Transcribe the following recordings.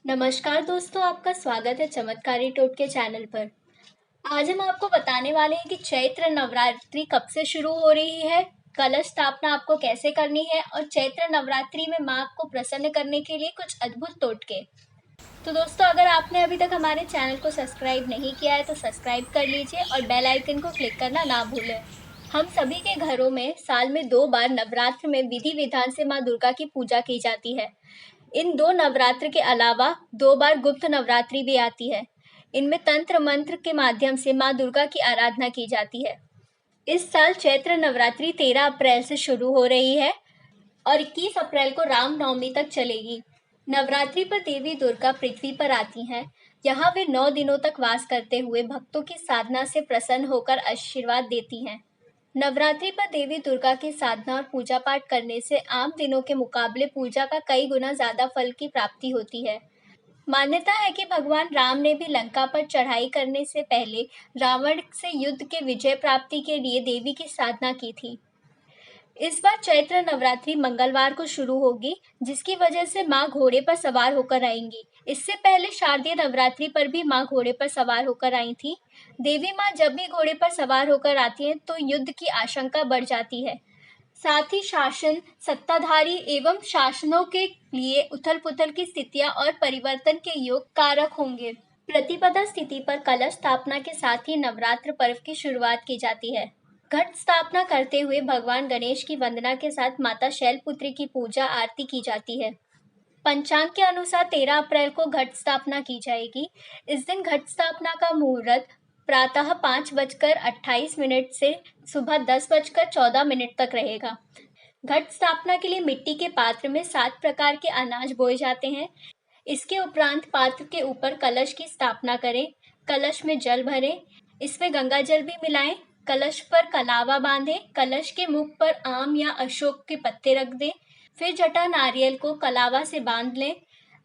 नमस्कार दोस्तों, आपका स्वागत है चमत्कारी टोटके चैनल पर। आज हम आपको बताने वाले हैं कि चैत्र नवरात्रि कब से शुरू हो रही है, कलश स्थापना आपको कैसे करनी है और चैत्र नवरात्रि में माँ को प्रसन्न करने के लिए कुछ अद्भुत टोटके। तो दोस्तों, अगर आपने अभी तक हमारे चैनल को सब्सक्राइब नहीं किया है तो सब्सक्राइब कर लीजिए और बेल आइकन को क्लिक करना ना भूलें। हम सभी के घरों में साल में 2 बार नवरात्र में विधि विधान से माँ दुर्गा की पूजा की जाती है। इन 2 नवरात्र के अलावा 2 बार गुप्त नवरात्रि भी आती है। इनमें तंत्र मंत्र के माध्यम से माँ दुर्गा की आराधना की जाती है। इस साल चैत्र नवरात्रि 13 अप्रैल से शुरू हो रही है और 21 अप्रैल को रामनवमी तक चलेगी। नवरात्रि पर देवी दुर्गा पृथ्वी पर आती हैं। यहाँ वे 9 दिनों तक वास करते हुए भक्तों की साधना से प्रसन्न होकर आशीर्वाद देती हैं। नवरात्रि पर देवी दुर्गा की साधना और पूजा पाठ करने से आम दिनों के मुकाबले पूजा का कई गुना ज्यादा फल की प्राप्ति होती है। मान्यता है कि भगवान राम ने भी लंका पर चढ़ाई करने से पहले रावण से युद्ध के विजय प्राप्ति के लिए देवी की साधना की थी। इस बार चैत्र नवरात्रि मंगलवार को शुरू होगी, जिसकी वजह से माँ घोड़े पर सवार होकर आएंगी। इससे पहले शारदीय नवरात्रि पर भी माँ घोड़े पर सवार होकर आई थी। देवी माँ जब भी घोड़े पर सवार होकर आती हैं तो युद्ध की आशंका बढ़ जाती है। साथ ही शासन, सत्ताधारी एवं शासनों के लिए उथल पुथल की स्थितियां और परिवर्तन के योग कारक होंगे। प्रतिपदा स्थिति पर कलश स्थापना के साथ ही नवरात्र पर्व की शुरुआत की जाती है। घट स्थापना करते हुए भगवान गणेश की वंदना के साथ माता शैलपुत्री की पूजा आरती की जाती है। पंचांग के अनुसार 13 अप्रैल को घट स्थापना की जाएगी। इस दिन घट स्थापना का मुहूर्त प्रातः 5:28 से सुबह 10:14 तक रहेगा। घट स्थापना के लिए मिट्टी के पात्र में 7 प्रकार के अनाज बोए जाते हैं। इसके उपरांत पात्र के ऊपर कलश की स्थापना करें, कलश में जल भरें, इसमें गंगा जल भी मिलाएं, कलश पर कलावा बांधें, कलश के मुख पर आम या अशोक के पत्ते रख दें, फिर जटा नारियल को कलावा से बांध लें।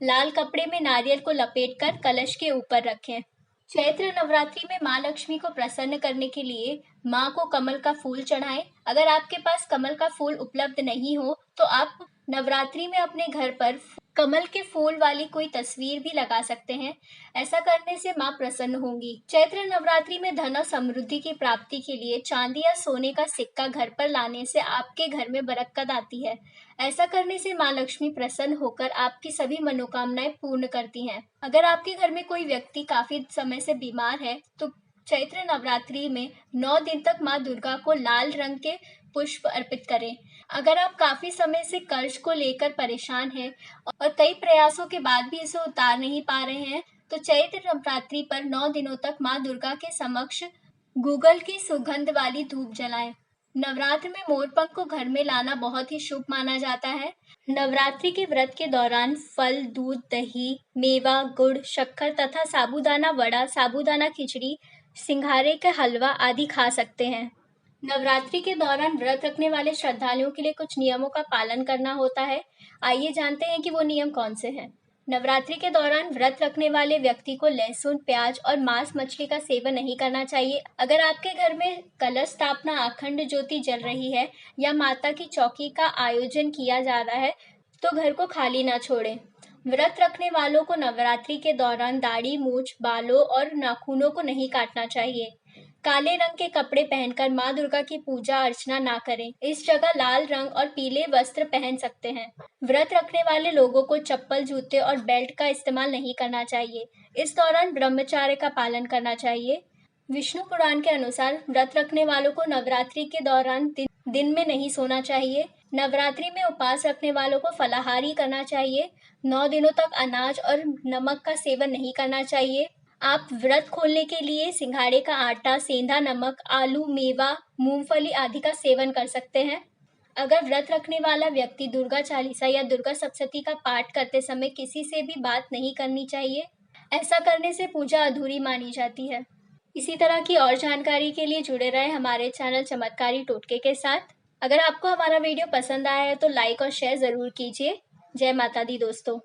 लाल कपड़े में नारियल को लपेटकर कलश के ऊपर रखें। चैत्र नवरात्रि में माँ लक्ष्मी को प्रसन्न करने के लिए माँ को कमल का फूल चढ़ाएं। अगर आपके पास कमल का फूल उपलब्ध नहीं हो तो आप नवरात्रि में अपने घर पर कमल के फूल वाली कोई तस्वीर भी लगा सकते हैं। ऐसा करने से माँ प्रसन्न होंगी। चैत्र नवरात्रि में धन और समृद्धि की प्राप्ति के लिए चांदी या सोने का सिक्का घर पर लाने से आपके घर में बरकत आती है। ऐसा करने से माँ लक्ष्मी प्रसन्न होकर आपकी सभी मनोकामनाएं पूर्ण करती हैं। अगर आपके घर में कोई व्यक्ति काफी समय से बीमार है तो चैत्र नवरात्रि में 9 दिन तक माँ दुर्गा को लाल रंग के पुष्प अर्पित करें। अगर आप काफी समय से कर्ज को लेकर परेशान हैं और कई प्रयासों के बाद भी इसे उतार नहीं पा रहे हैं तो चैत्र नवरात्रि पर 9 दिनों तक माँ दुर्गा के समक्ष गूगल की सुगंध वाली धूप जलाएं। नवरात्र में मोरपंख को घर में लाना बहुत ही शुभ माना जाता है। नवरात्रि के व्रत के दौरान फल, दूध, दही, मेवा, गुड़, शक्कर तथा साबूदाना वड़ा, साबूदाना खिचड़ी, सिंघारे का हलवा आदि खा सकते हैं। नवरात्रि के दौरान व्रत रखने वाले श्रद्धालुओं के लिए कुछ नियमों का पालन करना होता है। आइए जानते हैं कि वो नियम कौन से हैं। नवरात्रि के दौरान व्रत रखने वाले व्यक्ति को लहसुन, प्याज और मांस मछली का सेवन नहीं करना चाहिए। अगर आपके घर में कलश स्थापना, अखंड ज्योति जल रही है या माता की चौकी का आयोजन किया जा रहा है तो घर को खाली ना छोड़ें। व्रत रखने वालों को नवरात्रि के दौरान दाढ़ी, मूछ, बालों और नाखूनों को नहीं काटना चाहिए। काले रंग के कपड़े पहनकर माँ दुर्गा की पूजा अर्चना ना करें। इस जगह लाल रंग और पीले वस्त्र पहन सकते हैं। व्रत रखने वाले लोगों को चप्पल, जूते और बेल्ट का इस्तेमाल नहीं करना चाहिए। इस दौरान ब्रह्मचर्य का पालन करना चाहिए। विष्णु पुराण के अनुसार व्रत रखने वालों को नवरात्रि के दौरान दिन में नहीं सोना चाहिए। नवरात्रि में उपवास रखने वालों को फलाहारी करना चाहिए। 9 दिनों तक अनाज और नमक का सेवन नहीं करना चाहिए। आप व्रत खोलने के लिए सिंघाड़े का आटा, सेंधा नमक, आलू, मेवा, मूंगफली आदि का सेवन कर सकते हैं। अगर व्रत रखने वाला व्यक्ति दुर्गा चालीसा या दुर्गा सप्तशती का पाठ करते समय किसी से भी बात नहीं करनी चाहिए। ऐसा करने से पूजा अधूरी मानी जाती है। इसी तरह की और जानकारी के लिए जुड़े रहे हमारे चैनल चमत्कारी टोटके के साथ। अगर आपको हमारा वीडियो पसंद आया है तो लाइक और शेयर जरूर कीजिए। जय माता दी दोस्तों।